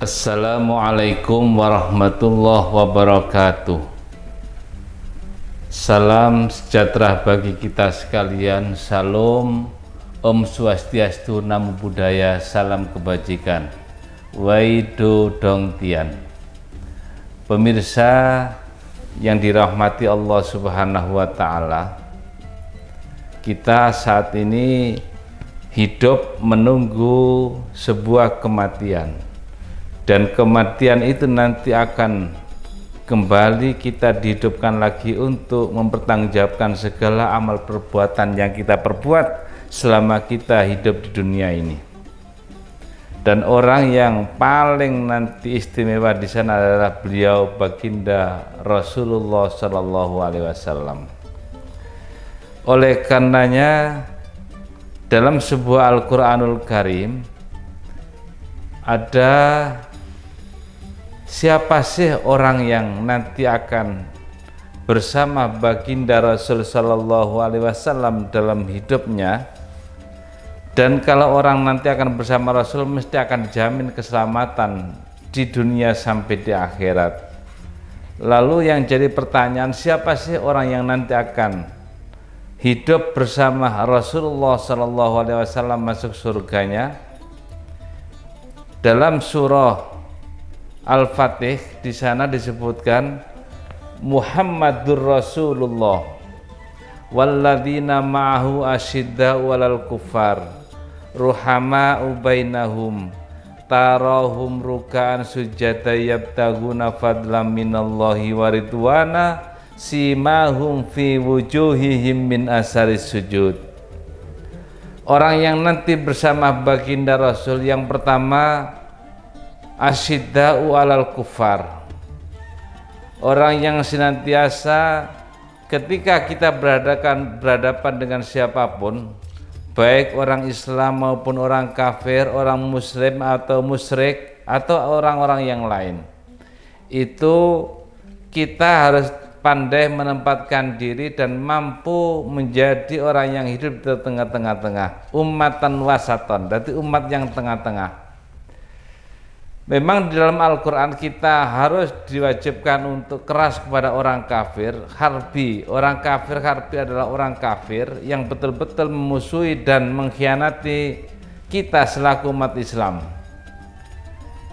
Assalamualaikum warahmatullahi wabarakatuh. Salam sejahtera bagi kita sekalian. Salam, Om Swastiastu, Namo Buddhaya, salam kebajikan. Waido Dong Tian. Pemirsa yang dirahmati Allah Subhanahu wa Ta'ala, kita saat ini hidup menunggu sebuah kematian, dan kematian itu nanti akan kembali kita dihidupkan lagi untuk mempertanggungjawabkan segala amal perbuatan yang kita perbuat selama kita hidup di dunia ini. Dan orang yang paling nanti istimewa di sana adalah beliau baginda Rasulullah Shallallahu Alaihi Wasallam. Oleh karenanya dalam sebuah Al-Quranul Karim ada siapa sih orang yang nanti akan bersama baginda Rasul Shallallahu Alaihi Wasallam dalam hidupnya. Dan kalau orang nanti akan bersama Rasul mesti akan dijamin keselamatan di dunia sampai di akhirat. Lalu yang jadi pertanyaan, siapa sih orang yang nanti akan hidup bersama Rasulullah Shallallahu Alaihi Wasallam masuk surganya? Dalam surah Al-Fatih di sana disebutkan Muhammadur Rasulullah walladzina ma'ahu asyidda'u 'alal kuffar ruhama'u bainahum tarahum ruk'an sujada yabtaguna fadlam minallahi wa ridwana simahum fi wujuhihim min asaris sujud. Orang yang nanti bersama baginda Rasul, yang pertama asyidda'u 'alal kuffar, orang yang senantiasa ketika kita berhadapan dengan siapapun, baik orang Islam maupun orang kafir, orang muslim atau musyrik atau orang-orang yang lain, itu kita harus pandai menempatkan diri dan mampu menjadi orang yang hidup di tengah-tengah, ummatan wasaton, berarti umat yang tengah-tengah. Memang di dalam Al-Quran kita harus diwajibkan untuk keras kepada orang kafir, harbi. Orang kafir, harbi adalah orang kafir yang betul-betul memusuhi dan mengkhianati kita selaku umat Islam.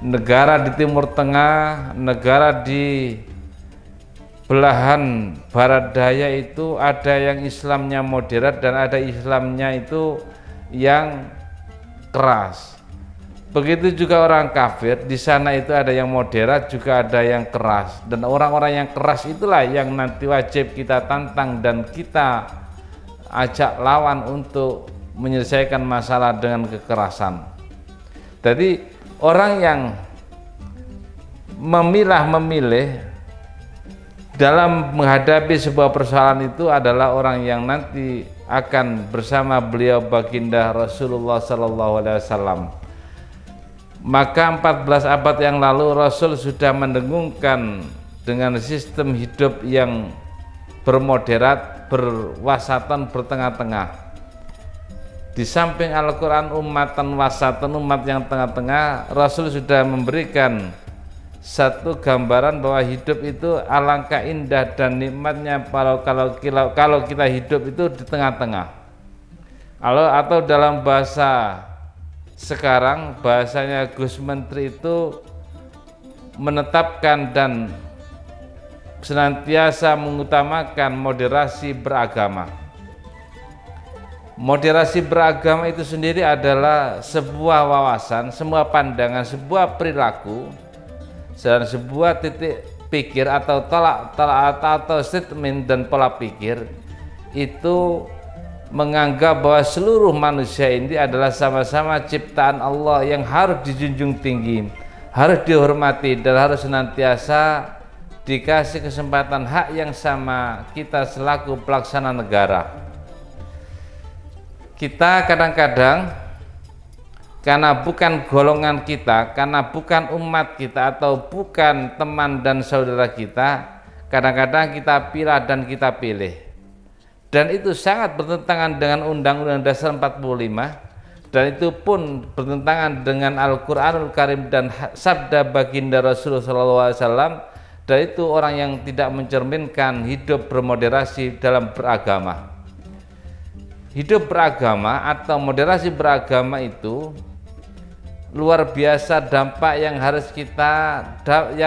Negara di Timur Tengah, negara di belahan Barat Daya itu ada yang Islamnya moderat dan ada Islamnya itu yang keras. Begitu juga orang kafir, di sana itu ada yang moderat juga ada yang keras, dan orang-orang yang keras itulah yang nanti wajib kita tantang dan kita ajak lawan untuk menyelesaikan masalah dengan kekerasan. Jadi orang yang memilih dalam menghadapi sebuah persoalan itu adalah orang yang nanti akan bersama beliau baginda Rasulullah Sallallahu Alaihi Wasallam. Maka 14 abad yang lalu Rasul sudah mendengungkan dengan sistem hidup yang bermoderat, berwasatan, bertengah-tengah. Di samping Al-Quran ummatan wasatan, umat yang tengah-tengah, Rasul sudah memberikan satu gambaran bahwa hidup itu alangkah indah dan nikmatnya kalau kita hidup itu di tengah-tengah. Atau dalam bahasa sekarang, bahasanya Gus Menteri itu menetapkan dan senantiasa mengutamakan moderasi beragama. Moderasi beragama itu sendiri adalah sebuah wawasan, sebuah pandangan, sebuah perilaku, dan sebuah titik pikir atau tolak atau statement dan pola pikir itu menganggap bahwa seluruh manusia ini adalah sama-sama ciptaan Allah yang harus dijunjung tinggi, harus dihormati, dan harus senantiasa dikasih kesempatan hak yang sama kita selaku pelaksana negara. Kita kadang-kadang karena bukan golongan kita, karena bukan umat kita atau bukan teman dan saudara kita, kadang-kadang kita pilih dan kita pilih. Dan itu sangat bertentangan dengan Undang-Undang Dasar 45 dan itu pun bertentangan dengan Al-Qur'anul Karim dan sabda baginda Rasulullah SAW, dan itu orang yang tidak mencerminkan hidup bermoderasi dalam beragama. Hidup beragama atau moderasi beragama itu luar biasa dampak yang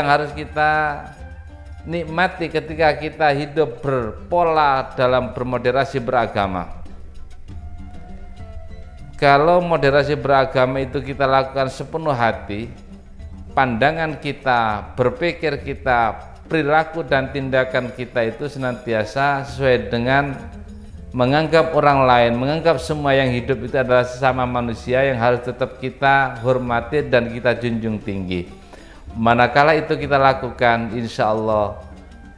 harus kita nikmati ketika kita hidup berpola dalam bermoderasi beragama. Kalau moderasi beragama itu kita lakukan sepenuh hati, pandangan kita, berpikir kita, perilaku dan tindakan kita itu senantiasa sesuai dengan menganggap orang lain, menganggap semua yang hidup itu adalah sesama manusia yang harus tetap kita hormati dan kita junjung tinggi. Manakala itu kita lakukan, insya Allah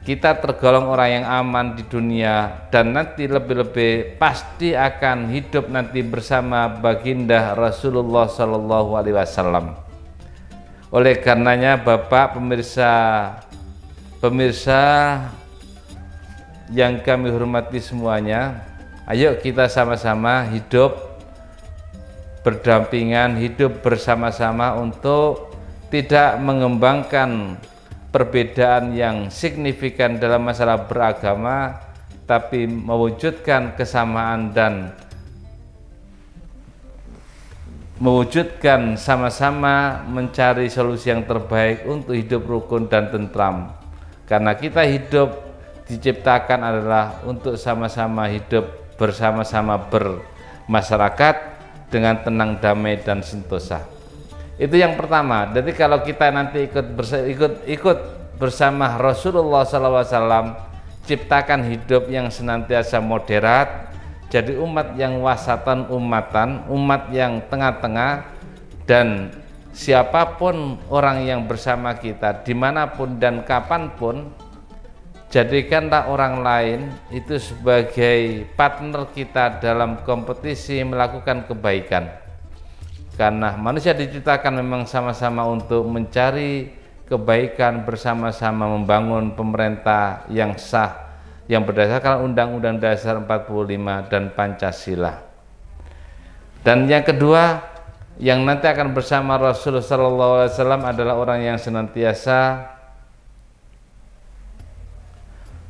kita tergolong orang yang aman di dunia, dan nanti lebih-lebih pasti akan hidup nanti bersama baginda Rasulullah SAW. Oleh karenanya Bapak pemirsa yang kami hormati semuanya, ayo kita sama-sama hidup berdampingan, hidup bersama-sama untuk tidak mengembangkan perbedaan yang signifikan dalam masalah beragama, tapi mewujudkan kesamaan dan mewujudkan sama-sama mencari solusi yang terbaik untuk hidup rukun dan tentram. Karena kita hidup diciptakan adalah untuk sama-sama hidup bersama-sama bermasyarakat dengan tenang, damai dan sentosa. Itu yang pertama. Jadi kalau kita nanti ikut bersama Rasulullah SAW, ciptakan hidup yang senantiasa moderat, jadi umat yang wasatan umat yang tengah-tengah, dan siapapun orang yang bersama kita dimanapun dan kapanpun, jadikanlah orang lain itu sebagai partner kita dalam kompetisi melakukan kebaikan. Karena manusia diciptakan memang sama-sama untuk mencari kebaikan, bersama-sama membangun pemerintah yang sah, yang berdasarkan Undang-Undang Dasar 45 dan Pancasila. Dan yang kedua, yang nanti akan bersama Rasulullah SAW adalah orang yang senantiasa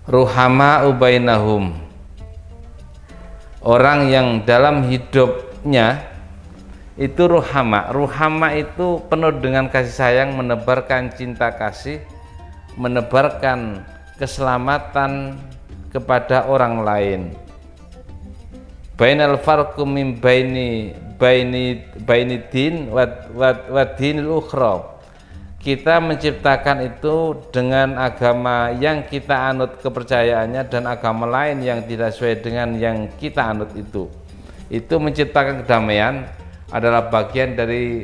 ruhama ubainahum, orang yang dalam hidupnya itu ruhama itu penuh dengan kasih sayang, menebarkan cinta kasih, menebarkan keselamatan kepada orang lain. Bainal farqu min baini din wa dinil ukhra. Kita menciptakan itu dengan agama yang kita anut kepercayaannya dan agama lain yang tidak sesuai dengan yang kita anut itu. Itu menciptakan kedamaian adalah bagian dari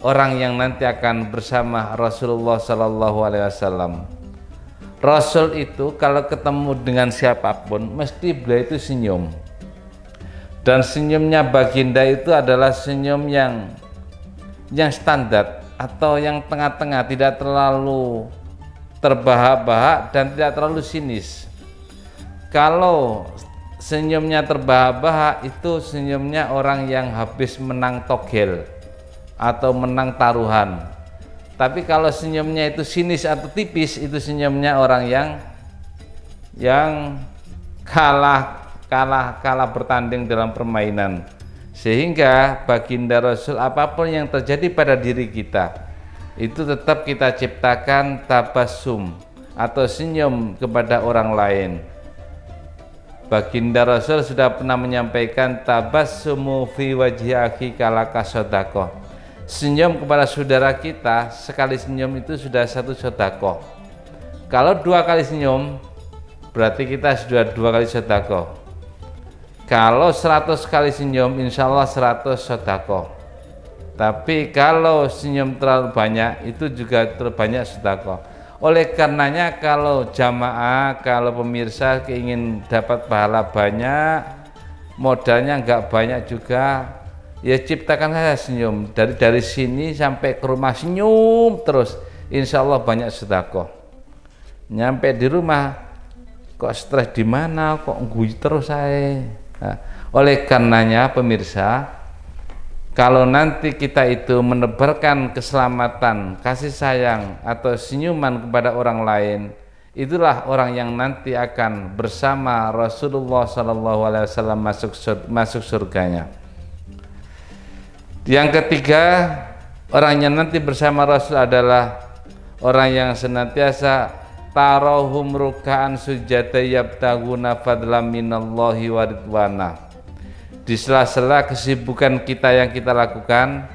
orang yang nanti akan bersama Rasulullah SAW. Rasul itu kalau ketemu dengan siapapun mesti beliau itu senyum, dan senyumnya baginda itu adalah senyum yang standar atau yang tengah-tengah, tidak terlalu terbahak-bahak dan tidak terlalu sinis. Kalau senyumnya terbahak-bahak itu senyumnya orang yang habis menang togel atau menang taruhan. Tapi kalau senyumnya itu sinis atau tipis, itu senyumnya orang yang kalah bertanding dalam permainan. Sehingga baginda Rasul, apapun yang terjadi pada diri kita, itu tetap kita ciptakan tabassum atau senyum kepada orang lain. Baginda Rasul sudah pernah menyampaikan tabassumu fi wajhi akhika laka shadaqah. Senyum kepada saudara kita, sekali senyum itu sudah satu sedekah. Kalau 2 kali senyum berarti kita sudah 2 kali sedekah. Kalau 100 kali senyum insya Allah 100 sedekah. Tapi kalau senyum terlalu banyak itu juga terbanyak sedekah. Oleh karenanya kalau jamaah, kalau pemirsa ingin dapat pahala banyak, modalnya enggak banyak juga, ya ciptakan saja senyum. Dari sini sampai ke rumah senyum terus, insya Allah banyak sedekah. Nyampe di rumah kok stres di mana, kok guyu terus saya. Nah, oleh karenanya pemirsa, Kalau nanti kita itu menebarkan keselamatan, kasih sayang atau senyuman kepada orang lain, itulah orang yang nanti akan bersama Rasulullah SAW masuk surganya. Yang ketiga, orang yang nanti bersama Rasul adalah orang yang senantiasa tarahum ruka'an sujada yabtaguna fadlam minallahi wa ridwana. Di sela-sela kesibukan kita yang kita lakukan,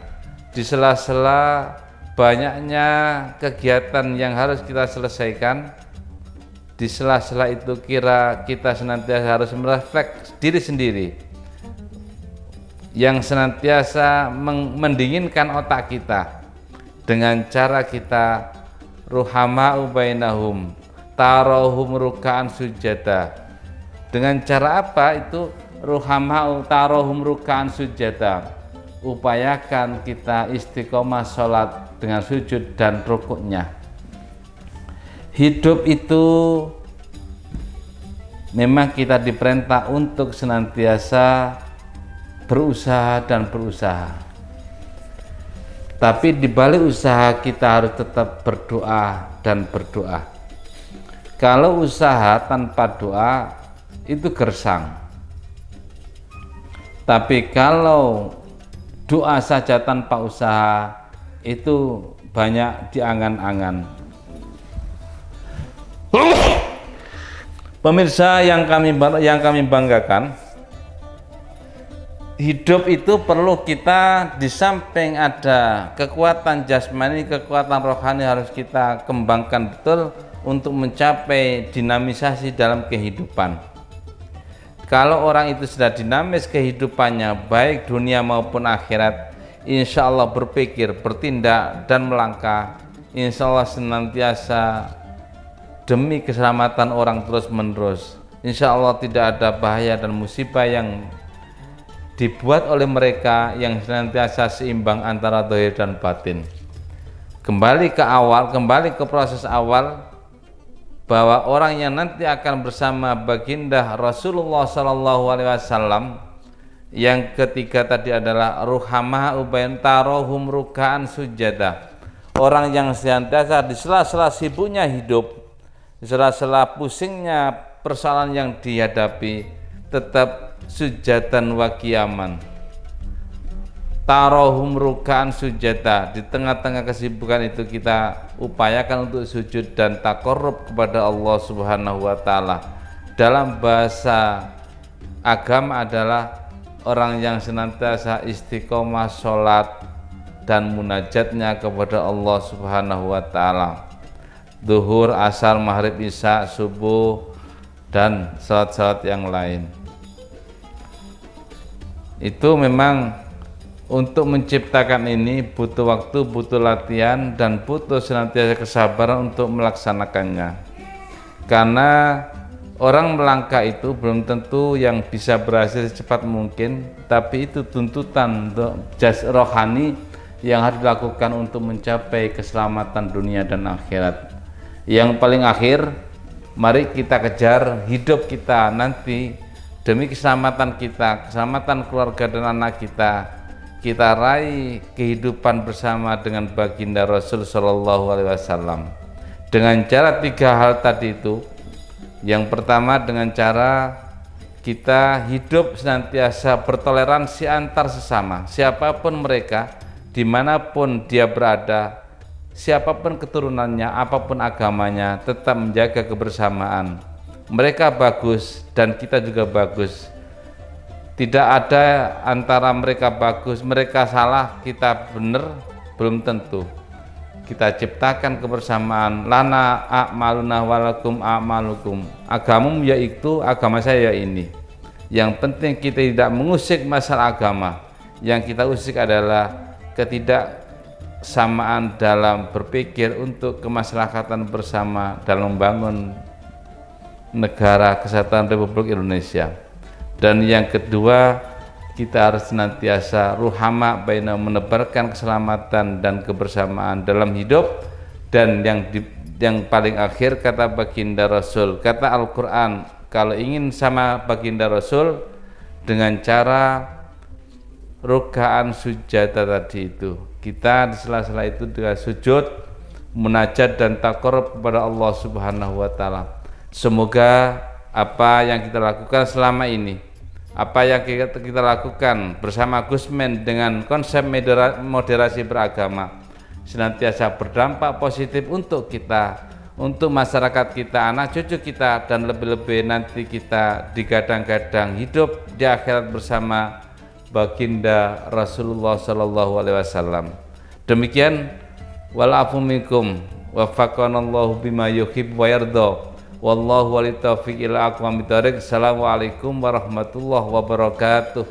di sela-sela banyaknya kegiatan yang harus kita selesaikan, di sela-sela itu kita senantiasa harus merefleks diri sendiri, yang senantiasa mendinginkan otak kita dengan cara kita ruhama'u bainahum tarahum ruka'an sujada. Dengan cara apa itu? Ruhama'u tarahum ruka'an sujada. Upayakan kita istiqomah sholat dengan sujud dan rukuknya. Hidup itu memang kita diperintah untuk senantiasa berusaha dan berusaha. Tapi di balik usaha kita harus tetap berdoa dan berdoa. Kalau usaha tanpa doa itu gersang. Tapi kalau doa saja tanpa usaha itu banyak diangan-angan. Pemirsa yang kami banggakan, hidup itu perlu kita di samping ada kekuatan jasmani, kekuatan rohani harus kita kembangkan betul untuk mencapai dinamisasi dalam kehidupan. Kalau orang itu sudah dinamis kehidupannya, baik dunia maupun akhirat, insya Allah berpikir, bertindak, dan melangkah, insya Allah senantiasa demi keselamatan orang terus menerus. Insya Allah tidak ada bahaya dan musibah yang dibuat oleh mereka yang senantiasa seimbang antara zahir dan batin. Kembali ke awal, kembali ke proses awal, bahwa orang yang nanti akan bersama baginda Rasulullah SAW, yang ketiga tadi adalah ruhamah ubain tarohum ruka'an sujada. Orang yang senantiasa di sela-sela sibuknya hidup, di sela-sela pusingnya persoalan yang dihadapi, tetap sujadan wa qiyaman. Tarohum ruka'an sujada. Di tengah-tengah kesibukan itu kita upayakan untuk sujud dan takarrub kepada Allah Subhanahu wa taala. Dalam bahasa agama adalah orang yang senantiasa istiqomah sholat dan munajatnya kepada Allah Subhanahu wa taala. Zuhur, asar, maghrib, isya, subuh, dan salat-salat yang lain. Itu memang untuk menciptakan ini butuh waktu, butuh latihan, dan butuh senantiasa kesabaran untuk melaksanakannya. Karena orang melangkah itu belum tentu yang bisa berhasil secepat mungkin, tapi itu tuntutan rohani yang harus dilakukan untuk mencapai keselamatan dunia dan akhirat. Yang paling akhir, mari kita kejar hidup kita nanti demi keselamatan kita, keselamatan keluarga dan anak kita. Kita raih kehidupan bersama dengan baginda Rasul Shallallahu Alaihi Wasallam dengan cara 3 hal tadi itu. Yang pertama, dengan cara kita hidup senantiasa bertoleransi antar sesama, siapapun mereka, dimanapun dia berada, siapapun keturunannya, apapun agamanya, tetap menjaga kebersamaan. Mereka bagus dan kita juga bagus. Tidak ada antara mereka bagus, mereka salah, kita benar, belum tentu. Kita ciptakan kebersamaan. Lana a'maluna walakum a'malukum. Agamamu yaitu, agama saya ya ini. Yang penting kita tidak mengusik masalah agama. Yang kita usik adalah ketidaksamaan dalam berpikir untuk kemaslahatan bersama dalam membangun negara kesatuan Republik Indonesia. Dan yang kedua, kita harus senantiasa ruhama baina, menebarkan keselamatan dan kebersamaan dalam hidup. Dan yang paling akhir, kata baginda Rasul, kata Al-Quran, kalau ingin sama baginda Rasul dengan cara rokaan sujadah tadi itu. Kita di sela-sela itu dengan sujud, munajat dan takarrub kepada Allah Subhanahu wa taala. Semoga apa yang kita lakukan selama ini, apa yang kita lakukan bersama Gusmen dengan konsep moderasi beragama senantiasa berdampak positif untuk kita, untuk masyarakat kita, anak cucu kita, dan lebih-lebih nanti kita digadang-gadang hidup di akhirat bersama baginda Rasulullah Sallallahu Alaihi Wasallam. Demikian, walafu minkum wafaqanallahu bima yuhib wa yarda. Wallahu wali taufiq ila aqwamit thoriq. Assalamualaikum warahmatullahi wabarakatuh.